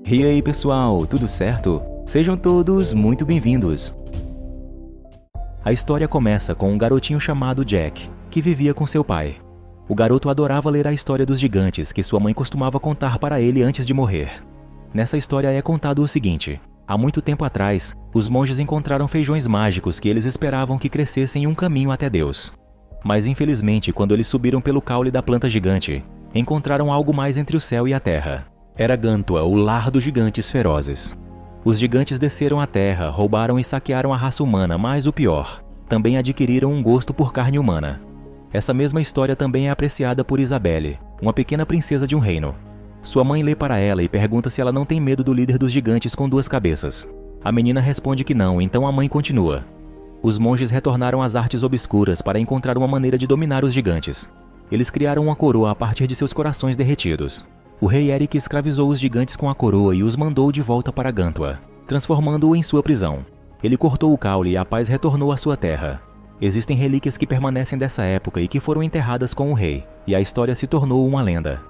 E aí pessoal, tudo certo? Sejam todos muito bem-vindos! A história começa com um garotinho chamado Jack, que vivia com seu pai. O garoto adorava ler a história dos gigantes que sua mãe costumava contar para ele antes de morrer. Nessa história é contado o seguinte: há muito tempo atrás, os monges encontraram feijões mágicos que eles esperavam que crescessem um caminho até Deus. Mas infelizmente, quando eles subiram pelo caule da planta gigante, encontraram algo mais entre o céu e a terra. Era Gantua, o lar dos gigantes ferozes. Os gigantes desceram à terra, roubaram e saquearam a raça humana, mas o pior, também adquiriram um gosto por carne humana. Essa mesma história também é apreciada por Isabelle, uma pequena princesa de um reino. Sua mãe lê para ela e pergunta se ela não tem medo do líder dos gigantes com duas cabeças. A menina responde que não, então a mãe continua. Os monges retornaram às artes obscuras para encontrar uma maneira de dominar os gigantes. Eles criaram uma coroa a partir de seus corações derretidos. O rei Eric escravizou os gigantes com a coroa e os mandou de volta para Gantua, transformando-o em sua prisão. Ele cortou o caule e a paz retornou à sua terra. Existem relíquias que permanecem dessa época e que foram enterradas com o rei, e a história se tornou uma lenda.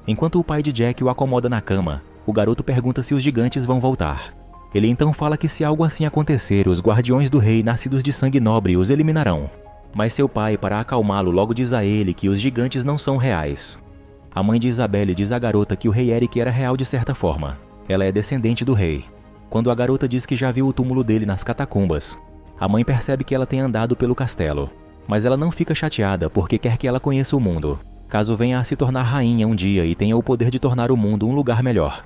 Enquanto o pai de Jack o acomoda na cama, o garoto pergunta se os gigantes vão voltar. Ele então fala que se algo assim acontecer, os guardiões do rei nascidos de sangue nobre os eliminarão. Mas seu pai, para acalmá-lo, logo diz a ele que os gigantes não são reais. A mãe de Isabelle diz à garota que o rei Eric era real de certa forma. Ela é descendente do rei. Quando a garota diz que já viu o túmulo dele nas catacumbas, a mãe percebe que ela tem andado pelo castelo. Mas ela não fica chateada porque quer que ela conheça o mundo, caso venha a se tornar rainha um dia e tenha o poder de tornar o mundo um lugar melhor.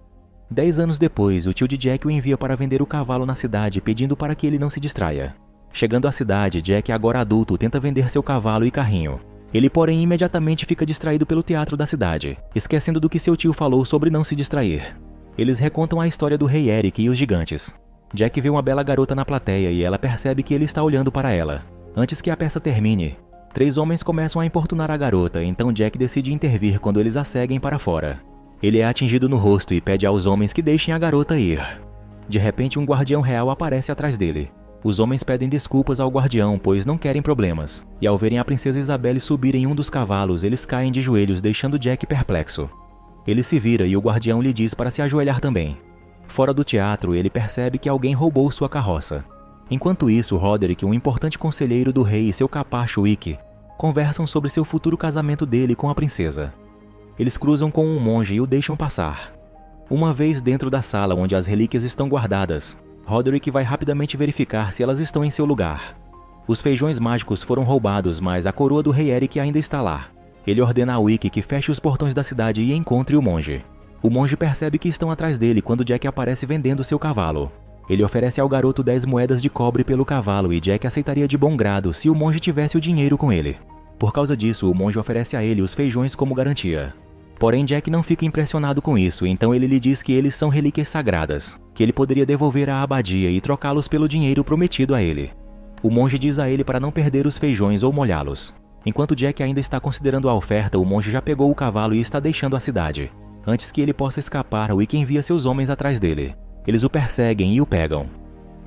10 anos depois, o tio de Jack o envia para vender o cavalo na cidade, pedindo para que ele não se distraia. Chegando à cidade, Jack, agora adulto, tenta vender seu cavalo e carrinho. Ele, porém, imediatamente fica distraído pelo teatro da cidade, esquecendo do que seu tio falou sobre não se distrair. Eles recontam a história do rei Eric e os gigantes. Jack vê uma bela garota na plateia e ela percebe que ele está olhando para ela. Antes que a peça termine, 3 homens começam a importunar a garota, então Jack decide intervir quando eles a seguem para fora. Ele é atingido no rosto e pede aos homens que deixem a garota ir. De repente, um guardião real aparece atrás dele. Os homens pedem desculpas ao guardião, pois não querem problemas. E ao verem a princesa Isabelle subir em um dos cavalos, eles caem de joelhos, deixando Jack perplexo. Ele se vira e o guardião lhe diz para se ajoelhar também. Fora do teatro, ele percebe que alguém roubou sua carroça. Enquanto isso, Roderick, um importante conselheiro do rei, e seu capacho Wick, conversam sobre seu futuro casamento dele com a princesa. Eles cruzam com um monge e o deixam passar. Uma vez dentro da sala onde as relíquias estão guardadas, Roderick vai rapidamente verificar se elas estão em seu lugar. Os feijões mágicos foram roubados, mas a coroa do rei Eric ainda está lá. Ele ordena a Wick que feche os portões da cidade e encontre o monge. O monge percebe que estão atrás dele quando Jack aparece vendendo seu cavalo. Ele oferece ao garoto 10 moedas de cobre pelo cavalo e Jack aceitaria de bom grado se o monge tivesse o dinheiro com ele. Por causa disso, o monge oferece a ele os feijões como garantia. Porém, Jack não fica impressionado com isso, então ele lhe diz que eles são relíquias sagradas, que ele poderia devolver à abadia e trocá-los pelo dinheiro prometido a ele. O monge diz a ele para não perder os feijões ou molhá-los. Enquanto Jack ainda está considerando a oferta, o monge já pegou o cavalo e está deixando a cidade. Antes que ele possa escapar, Wick envia seus homens atrás dele. Eles o perseguem e o pegam.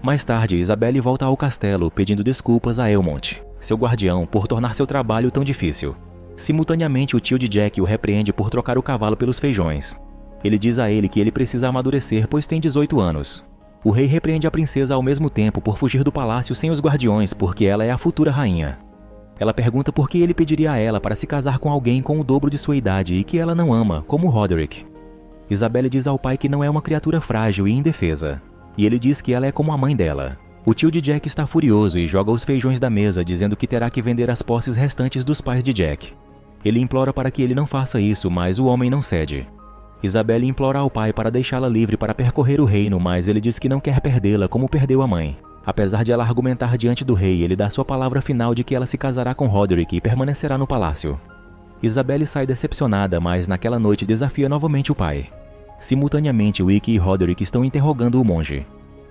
Mais tarde, Isabelle volta ao castelo pedindo desculpas a Elmont, seu guardião, por tornar seu trabalho tão difícil. Simultaneamente, o tio de Jack o repreende por trocar o cavalo pelos feijões. Ele diz a ele que ele precisa amadurecer, pois tem 18 anos. O rei repreende a princesa ao mesmo tempo por fugir do palácio sem os guardiões, porque ela é a futura rainha. Ela pergunta por que ele pediria a ela para se casar com alguém com o dobro de sua idade e que ela não ama, como Roderick. Isabelle diz ao pai que não é uma criatura frágil e indefesa, e ele diz que ela é como a mãe dela. O tio de Jack está furioso e joga os feijões da mesa, dizendo que terá que vender as posses restantes dos pais de Jack. Ele implora para que ele não faça isso, mas o homem não cede. Isabelle implora ao pai para deixá-la livre para percorrer o reino, mas ele diz que não quer perdê-la como perdeu a mãe. Apesar de ela argumentar diante do rei, ele dá sua palavra final de que ela se casará com Roderick e permanecerá no palácio. Isabelle sai decepcionada, mas naquela noite desafia novamente o pai. Simultaneamente, Wick e Roderick estão interrogando o monge.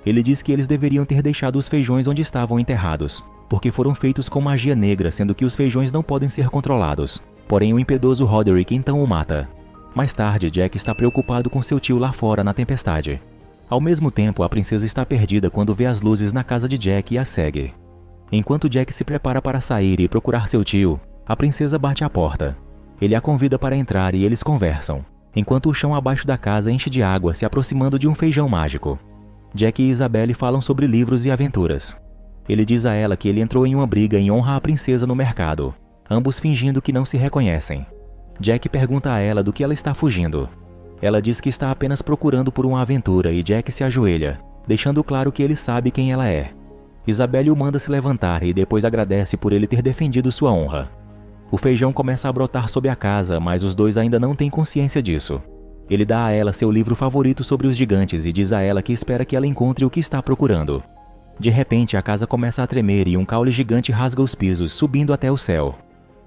Ele diz que eles deveriam ter deixado os feijões onde estavam enterrados, porque foram feitos com magia negra, sendo que os feijões não podem ser controlados. Porém, o impiedoso Roderick então o mata. Mais tarde, Jack está preocupado com seu tio lá fora na tempestade. Ao mesmo tempo, a princesa está perdida quando vê as luzes na casa de Jack e a segue. Enquanto Jack se prepara para sair e procurar seu tio, a princesa bate à porta. Ele a convida para entrar e eles conversam. enquanto o chão abaixo da casa enche de água se aproximando de um feijão mágico. Jack e Isabelle falam sobre livros e aventuras. Ele diz a ela que ele entrou em uma briga em honra à princesa no mercado, ambos fingindo que não se reconhecem. Jack pergunta a ela do que ela está fugindo. Ela diz que está apenas procurando por uma aventura e Jack se ajoelha, deixando claro que ele sabe quem ela é. Isabelle o manda se levantar e depois agradece por ele ter defendido sua honra. O feijão começa a brotar sob a casa, mas os dois ainda não têm consciência disso. Ele dá a ela seu livro favorito sobre os gigantes e diz a ela que espera que ela encontre o que está procurando. De repente, a casa começa a tremer e um caule gigante rasga os pisos, subindo até o céu.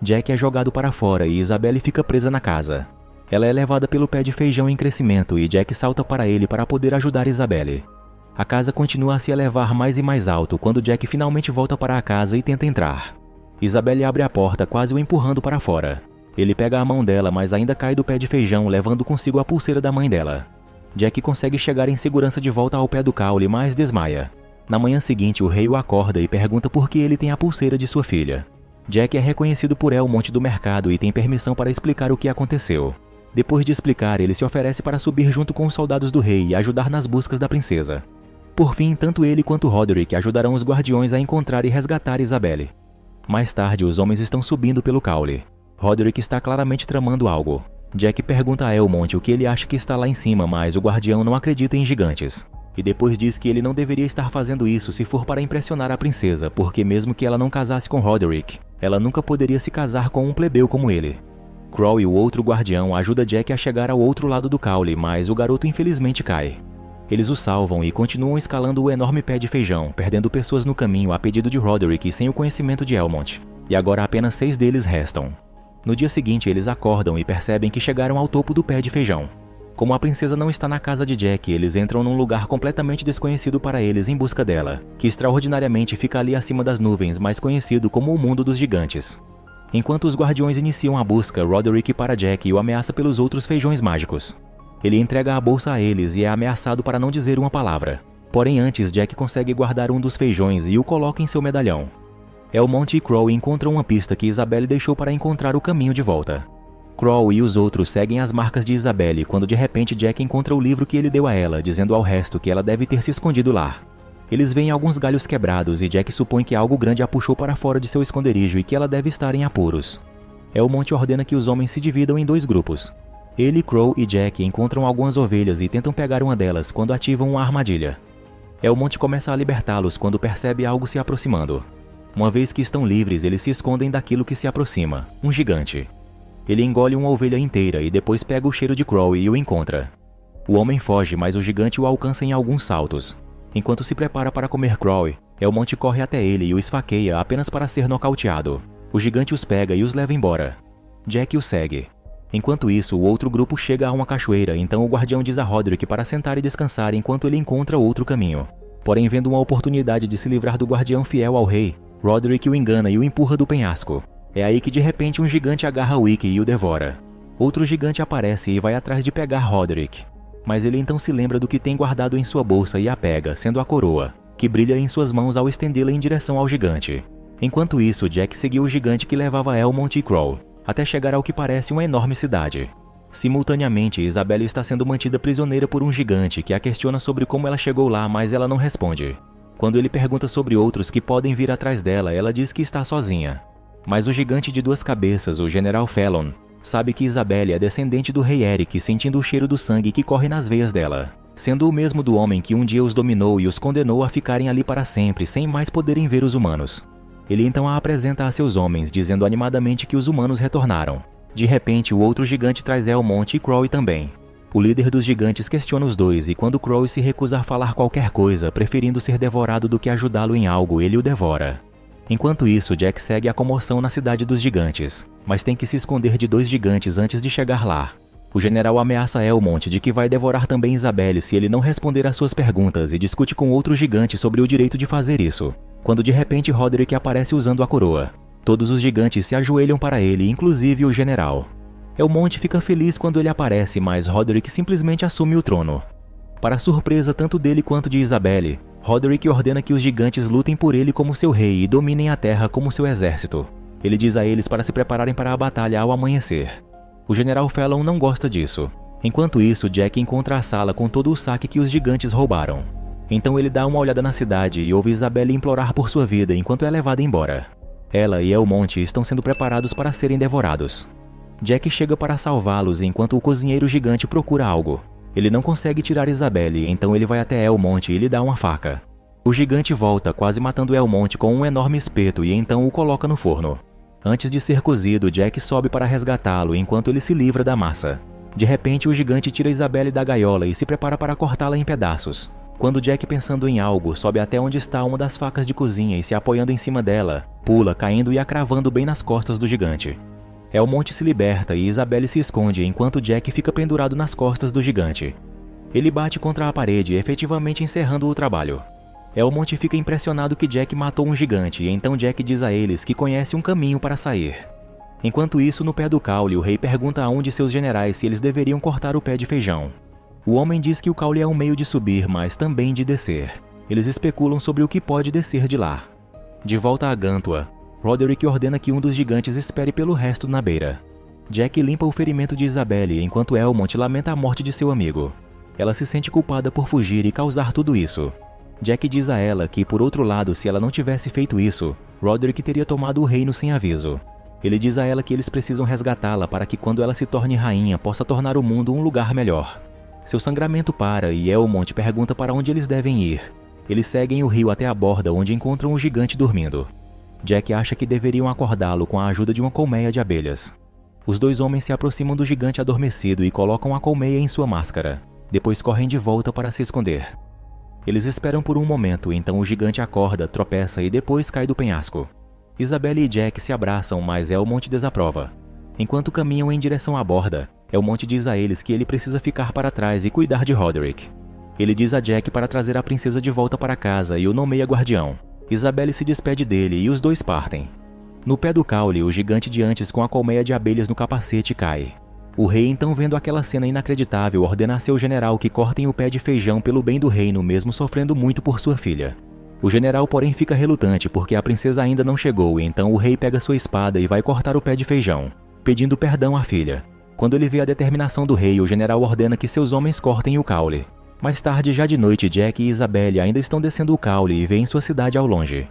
Jack é jogado para fora e Isabelle fica presa na casa. Ela é levada pelo pé de feijão em crescimento e Jack salta para ele para poder ajudar Isabelle. A casa continua a se elevar mais e mais alto quando Jack finalmente volta para a casa e tenta entrar. Isabelle abre a porta, quase o empurrando para fora. Ele pega a mão dela, mas ainda cai do pé de feijão, levando consigo a pulseira da mãe dela. Jack consegue chegar em segurança de volta ao pé do caule, mas desmaia. Na manhã seguinte, o rei o acorda e pergunta por que ele tem a pulseira de sua filha. Jack é reconhecido por Elmont do mercado e tem permissão para explicar o que aconteceu. Depois de explicar, ele se oferece para subir junto com os soldados do rei e ajudar nas buscas da princesa. Por fim, tanto ele quanto Roderick ajudarão os guardiões a encontrar e resgatar Isabelle. Mais tarde, os homens estão subindo pelo caule. Roderick está claramente tramando algo. Jack pergunta a Elmont o que ele acha que está lá em cima, mas o guardião não acredita em gigantes. E depois diz que ele não deveria estar fazendo isso se for para impressionar a princesa, porque mesmo que ela não casasse com Roderick, ela nunca poderia se casar com um plebeu como ele. Crow e o outro guardião ajudam Jack a chegar ao outro lado do caule, mas o garoto infelizmente cai. Eles o salvam e continuam escalando o enorme pé de feijão, perdendo pessoas no caminho a pedido de Roderick e sem o conhecimento de Elmont. E agora apenas 6 deles restam. No dia seguinte, eles acordam e percebem que chegaram ao topo do pé de feijão. Como a princesa não está na casa de Jack, eles entram num lugar completamente desconhecido para eles em busca dela, que extraordinariamente fica ali acima das nuvens, mais conhecido como o mundo dos gigantes. Enquanto os guardiões iniciam a busca, Roderick para Jack e o ameaça pelos outros feijões mágicos. Ele entrega a bolsa a eles e é ameaçado para não dizer uma palavra. Porém antes, Jack consegue guardar um dos feijões e o coloca em seu medalhão. Elmont e Crow encontram uma pista que Isabelle deixou para encontrar o caminho de volta. Crow e os outros seguem as marcas de Isabelle quando de repente Jack encontra o livro que ele deu a ela, dizendo ao resto que ela deve ter se escondido lá. Eles veem alguns galhos quebrados e Jack supõe que algo grande a puxou para fora de seu esconderijo e que ela deve estar em apuros. Elmont ordena que os homens se dividam em 2 grupos. Ele, Crow e Jack encontram algumas ovelhas e tentam pegar uma delas quando ativam uma armadilha. Elmont começa a libertá-los quando percebe algo se aproximando. Uma vez que estão livres, eles se escondem daquilo que se aproxima, um gigante. Ele engole uma ovelha inteira e depois pega o cheiro de Crow e o encontra. O homem foge, mas o gigante o alcança em alguns saltos. Enquanto se prepara para comer Crow, Elmont corre até ele e o esfaqueia apenas para ser nocauteado. O gigante os pega e os leva embora. Jack o segue. Enquanto isso, o outro grupo chega a uma cachoeira, então o guardião diz a Roderick para sentar e descansar enquanto ele encontra outro caminho. Porém, vendo uma oportunidade de se livrar do guardião fiel ao rei, Roderick o engana e o empurra do penhasco. É aí que de repente um gigante agarra Wick e o devora. Outro gigante aparece e vai atrás de pegar Roderick. Mas ele então se lembra do que tem guardado em sua bolsa e a pega, sendo a coroa, que brilha em suas mãos ao estendê-la em direção ao gigante. Enquanto isso, Jack seguiu o gigante que levava Elmont e Crow, até chegar ao que parece uma enorme cidade. Simultaneamente, Isabelle está sendo mantida prisioneira por um gigante que a questiona sobre como ela chegou lá, mas ela não responde. Quando ele pergunta sobre outros que podem vir atrás dela, ela diz que está sozinha. Mas o gigante de 2 cabeças, o General Fallon, sabe que Isabelle é descendente do rei Eric, sentindo o cheiro do sangue que corre nas veias dela, sendo o mesmo do homem que um dia os dominou e os condenou a ficarem ali para sempre, sem mais poderem ver os humanos. Ele então a apresenta a seus homens, dizendo animadamente que os humanos retornaram. De repente, o outro gigante traz Elmont e Crow também. O líder dos gigantes questiona os dois e quando Crow se recusa a falar qualquer coisa, preferindo ser devorado do que ajudá-lo em algo, ele o devora. Enquanto isso, Jack segue a comoção na cidade dos gigantes, mas tem que se esconder de 2 gigantes antes de chegar lá. O general ameaça Elmont de que vai devorar também Isabelle se ele não responder às suas perguntas e discute com outro gigante sobre o direito de fazer isso, quando de repente Roderick aparece usando a coroa. Todos os gigantes se ajoelham para ele, inclusive o general. Elmont fica feliz quando ele aparece, mas Roderick simplesmente assume o trono. Para surpresa tanto dele quanto de Isabelle, Roderick ordena que os gigantes lutem por ele como seu rei e dominem a terra como seu exército. Ele diz a eles para se prepararem para a batalha ao amanhecer. O general Fallon não gosta disso. Enquanto isso, Jack encontra a sala com todo o saque que os gigantes roubaram. Então ele dá uma olhada na cidade e ouve Isabelle implorar por sua vida enquanto é levada embora. Ela e Elmont estão sendo preparados para serem devorados. Jack chega para salvá-los enquanto o cozinheiro gigante procura algo. Ele não consegue tirar Isabelle, então ele vai até Elmont e lhe dá uma faca. O gigante volta, quase matando Elmont com um enorme espeto e então o coloca no forno. Antes de ser cozido, Jack sobe para resgatá-lo enquanto ele se livra da massa. De repente, o gigante tira Isabelle da gaiola e se prepara para cortá-la em pedaços. Quando Jack, pensando em algo, sobe até onde está uma das facas de cozinha e se apoiando em cima dela, pula, caindo e a cravando bem nas costas do gigante. Elmont se liberta e Isabelle se esconde enquanto Jack fica pendurado nas costas do gigante. Ele bate contra a parede, efetivamente encerrando o trabalho. Elmont fica impressionado que Jack matou um gigante e então Jack diz a eles que conhece um caminho para sair. Enquanto isso, no pé do caule, o rei pergunta a um de seus generais se eles deveriam cortar o pé de feijão. O homem diz que o caule é um meio de subir, mas também de descer. Eles especulam sobre o que pode descer de lá. De volta a Gantua, Roderick ordena que um dos gigantes espere pelo resto na beira. Jack limpa o ferimento de Isabelle enquanto Elmont lamenta a morte de seu amigo. Ela se sente culpada por fugir e causar tudo isso. Jack diz a ela que, por outro lado, se ela não tivesse feito isso, Roderick teria tomado o reino sem aviso. Ele diz a ela que eles precisam resgatá-la para que, quando ela se torne rainha, possa tornar o mundo um lugar melhor. Seu sangramento para e Elmont pergunta para onde eles devem ir. Eles seguem o rio até a borda, onde encontram o gigante dormindo. Jack acha que deveriam acordá-lo com a ajuda de uma colmeia de abelhas. Os dois homens se aproximam do gigante adormecido e colocam a colmeia em sua máscara. Depois correm de volta para se esconder. Eles esperam por um momento, então o gigante acorda, tropeça e depois cai do penhasco. Isabelle e Jack se abraçam, mas Elmont desaprova. Enquanto caminham em direção à borda, Elmont diz a eles que ele precisa ficar para trás e cuidar de Roderick. Ele diz a Jack para trazer a princesa de volta para casa e o nomeia guardião. Isabelle se despede dele e os dois partem. No pé do caule, o gigante de antes com a colmeia de abelhas no capacete cai. O rei, então, vendo aquela cena inacreditável, ordena a seu general que cortem o pé de feijão pelo bem do reino, mesmo sofrendo muito por sua filha. O general, porém, fica relutante porque a princesa ainda não chegou, então o rei pega sua espada e vai cortar o pé de feijão, pedindo perdão à filha. Quando ele vê a determinação do rei, o general ordena que seus homens cortem o caule. Mais tarde, já de noite, Jack e Isabelle ainda estão descendo o caule e veem sua cidade ao longe.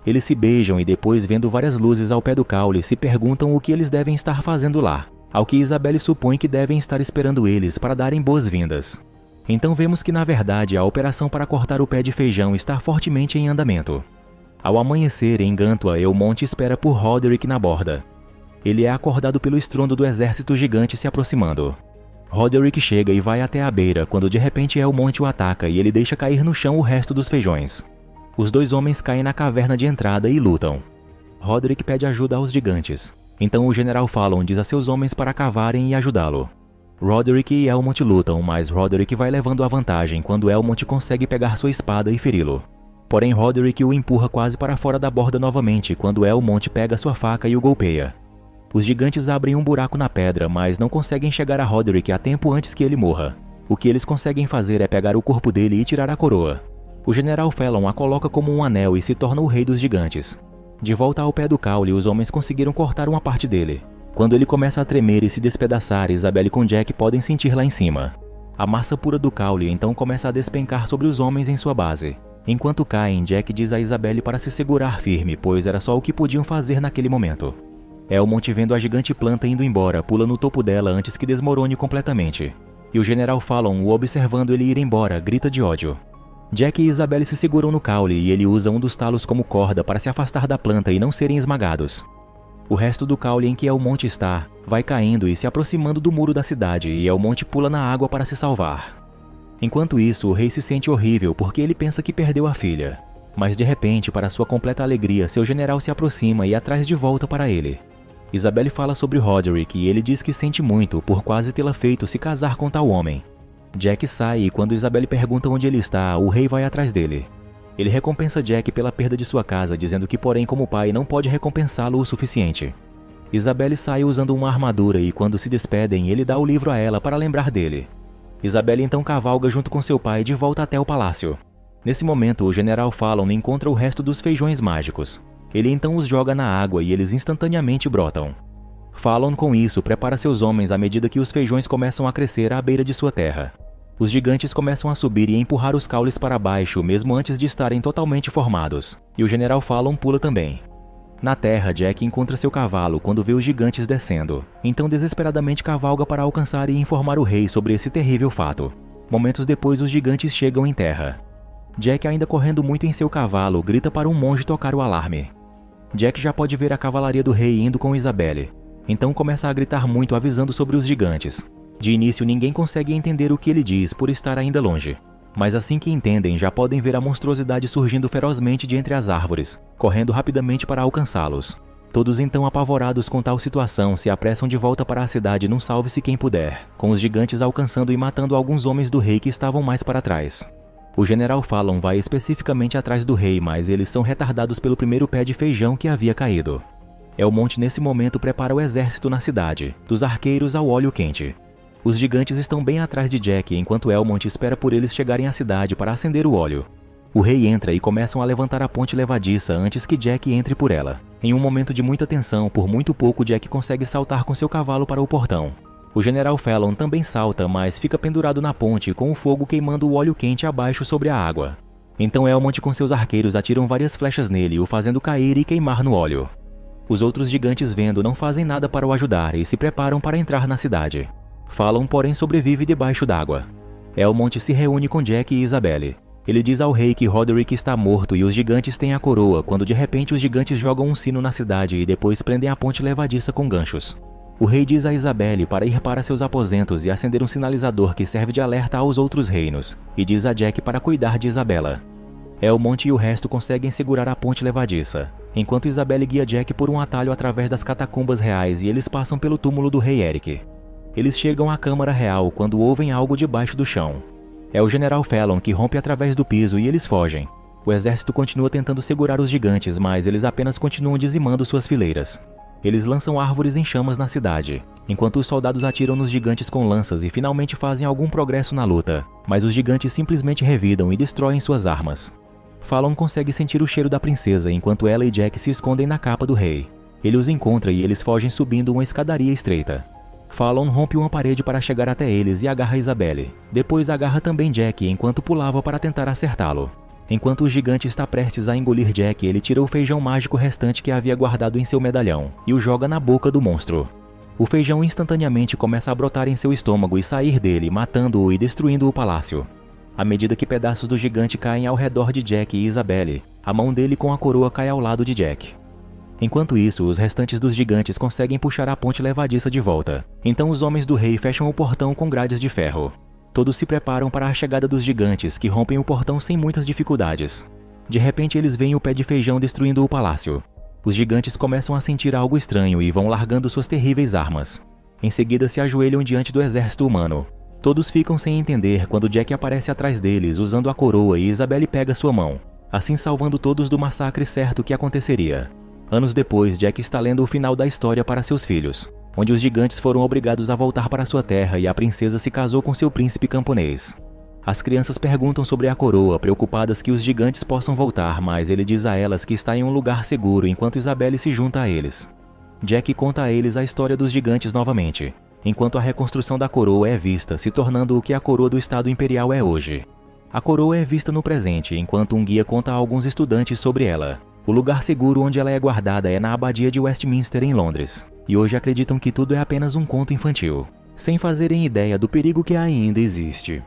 Eles se beijam e depois, vendo várias luzes ao pé do caule, se perguntam o que eles devem estar fazendo lá, ao que Isabelle supõe que devem estar esperando eles para darem boas-vindas. Então vemos que, na verdade, a operação para cortar o pé de feijão está fortemente em andamento. Ao amanhecer, em Gantua, Elmont espera por Roderick na borda. Ele é acordado pelo estrondo do exército gigante se aproximando. Roderick chega e vai até a beira, quando de repente Elmont o ataca e ele deixa cair no chão o resto dos feijões. Os dois homens caem na caverna de entrada e lutam. Roderick pede ajuda aos gigantes. Então o general Fallon diz a seus homens para cavarem e ajudá-lo. Roderick e Elmont lutam, mas Roderick vai levando a vantagem quando Elmont consegue pegar sua espada e feri-lo. Porém, Roderick o empurra quase para fora da borda novamente quando Elmont pega sua faca e o golpeia. Os gigantes abrem um buraco na pedra, mas não conseguem chegar a Roderick a tempo antes que ele morra. O que eles conseguem fazer é pegar o corpo dele e tirar a coroa. O general Fallon a coloca como um anel e se torna o rei dos gigantes. De volta ao pé do caule, os homens conseguiram cortar uma parte dele. Quando ele começa a tremer e se despedaçar, Isabelle com Jack podem sentir lá em cima. A massa pura do caule então começa a despencar sobre os homens em sua base. Enquanto caem, Jack diz a Isabelle para se segurar firme, pois era só o que podiam fazer naquele momento. Elmont, vendo a gigante planta indo embora, pula no topo dela antes que desmorone completamente. E o general Fallon, o observando ele ir embora, grita de ódio. Jack e Isabelle se seguram no caule e ele usa um dos talos como corda para se afastar da planta e não serem esmagados. O resto do caule em que Elmont está vai caindo e se aproximando do muro da cidade e Elmont pula na água para se salvar. Enquanto isso, o rei se sente horrível porque ele pensa que perdeu a filha. Mas de repente, para sua completa alegria, seu general se aproxima e a traz de volta para ele. Isabelle fala sobre Roderick e ele diz que sente muito por quase tê-la feito se casar com tal homem. Jack sai e quando Isabelle pergunta onde ele está, o rei vai atrás dele. Ele recompensa Jack pela perda de sua casa, dizendo que porém como pai não pode recompensá-lo o suficiente. Isabelle sai usando uma armadura e quando se despedem, ele dá o livro a ela para lembrar dele. Isabelle então cavalga junto com seu pai de volta até o palácio. Nesse momento, o general Fallon encontra o resto dos feijões mágicos. Ele então os joga na água e eles instantaneamente brotam. Fallon, com isso, prepara seus homens à medida que os feijões começam a crescer à beira de sua terra. Os gigantes começam a subir e empurrar os caules para baixo mesmo antes de estarem totalmente formados, e o general Fallon pula também. Na terra, Jack encontra seu cavalo quando vê os gigantes descendo, então desesperadamente cavalga para alcançar e informar o rei sobre esse terrível fato. Momentos depois, os gigantes chegam em terra. Jack, ainda correndo muito em seu cavalo, grita para um monge tocar o alarme. Jack já pode ver a cavalaria do rei indo com Isabelle, então começa a gritar muito avisando sobre os gigantes. De início, ninguém consegue entender o que ele diz por estar ainda longe. Mas assim que entendem, já podem ver a monstruosidade surgindo ferozmente de entre as árvores, correndo rapidamente para alcançá-los. Todos então, apavorados com tal situação, se apressam de volta para a cidade num salve-se quem puder, com os gigantes alcançando e matando alguns homens do rei que estavam mais para trás. O general Fallon vai especificamente atrás do rei, mas eles são retardados pelo primeiro pé de feijão que havia caído. Elmont nesse momento prepara o exército na cidade, dos arqueiros ao óleo quente. Os gigantes estão bem atrás de Jack, enquanto Elmont espera por eles chegarem à cidade para acender o óleo. O rei entra e começam a levantar a ponte levadiça antes que Jack entre por ela. Em um momento de muita tensão, por muito pouco Jack consegue saltar com seu cavalo para o portão. O general Fallon também salta, mas fica pendurado na ponte com o fogo queimando o óleo quente abaixo sobre a água. Então Elmont com seus arqueiros atiram várias flechas nele, o fazendo cair e queimar no óleo. Os outros gigantes, vendo, não fazem nada para o ajudar e se preparam para entrar na cidade. Fallon, porém, sobrevive debaixo d'água. Elmont se reúne com Jack e Isabelle. Ele diz ao rei que Roderick está morto e os gigantes têm a coroa, quando de repente os gigantes jogam um sino na cidade e depois prendem a ponte levadiça com ganchos. O rei diz a Isabelle para ir para seus aposentos e acender um sinalizador que serve de alerta aos outros reinos, e diz a Jack para cuidar de Isabela. Elmont e o resto conseguem segurar a ponte levadiça, enquanto Isabelle guia Jack por um atalho através das catacumbas reais e eles passam pelo túmulo do rei Eric. Eles chegam à Câmara Real quando ouvem algo debaixo do chão. É o general Fallon que rompe através do piso e eles fogem. O exército continua tentando segurar os gigantes, mas eles apenas continuam dizimando suas fileiras. Eles lançam árvores em chamas na cidade, enquanto os soldados atiram nos gigantes com lanças e finalmente fazem algum progresso na luta, mas os gigantes simplesmente revidam e destroem suas armas. Fallon consegue sentir o cheiro da princesa enquanto ela e Jack se escondem na capa do rei. Ele os encontra e eles fogem subindo uma escadaria estreita. Fallon rompe uma parede para chegar até eles e agarra Isabelle. Depois agarra também Jack enquanto pulava para tentar acertá-lo. Enquanto o gigante está prestes a engolir Jack, ele tira o feijão mágico restante que havia guardado em seu medalhão e o joga na boca do monstro. O feijão instantaneamente começa a brotar em seu estômago e sair dele, matando-o e destruindo o palácio. À medida que pedaços do gigante caem ao redor de Jack e Isabelle, a mão dele com a coroa cai ao lado de Jack. Enquanto isso, os restantes dos gigantes conseguem puxar a ponte levadiça de volta. Então os homens do rei fecham o portão com grades de ferro. Todos se preparam para a chegada dos gigantes, que rompem o portão sem muitas dificuldades. De repente eles veem o pé de feijão destruindo o palácio. Os gigantes começam a sentir algo estranho e vão largando suas terríveis armas. Em seguida se ajoelham diante do exército humano. Todos ficam sem entender quando Jack aparece atrás deles usando a coroa e Isabelle pega sua mão, assim salvando todos do massacre certo que aconteceria. Anos depois, Jack está lendo o final da história para seus filhos, onde os gigantes foram obrigados a voltar para sua terra e a princesa se casou com seu príncipe camponês. As crianças perguntam sobre a coroa, preocupadas que os gigantes possam voltar, mas ele diz a elas que está em um lugar seguro enquanto Isabelle se junta a eles. Jack conta a eles a história dos gigantes novamente, enquanto a reconstrução da coroa é vista, se tornando o que a coroa do Estado Imperial é hoje. A coroa é vista no presente, enquanto um guia conta a alguns estudantes sobre ela. O lugar seguro onde ela é guardada é na Abadia de Westminster, em Londres, e hoje acreditam que tudo é apenas um conto infantil, sem fazerem ideia do perigo que ainda existe.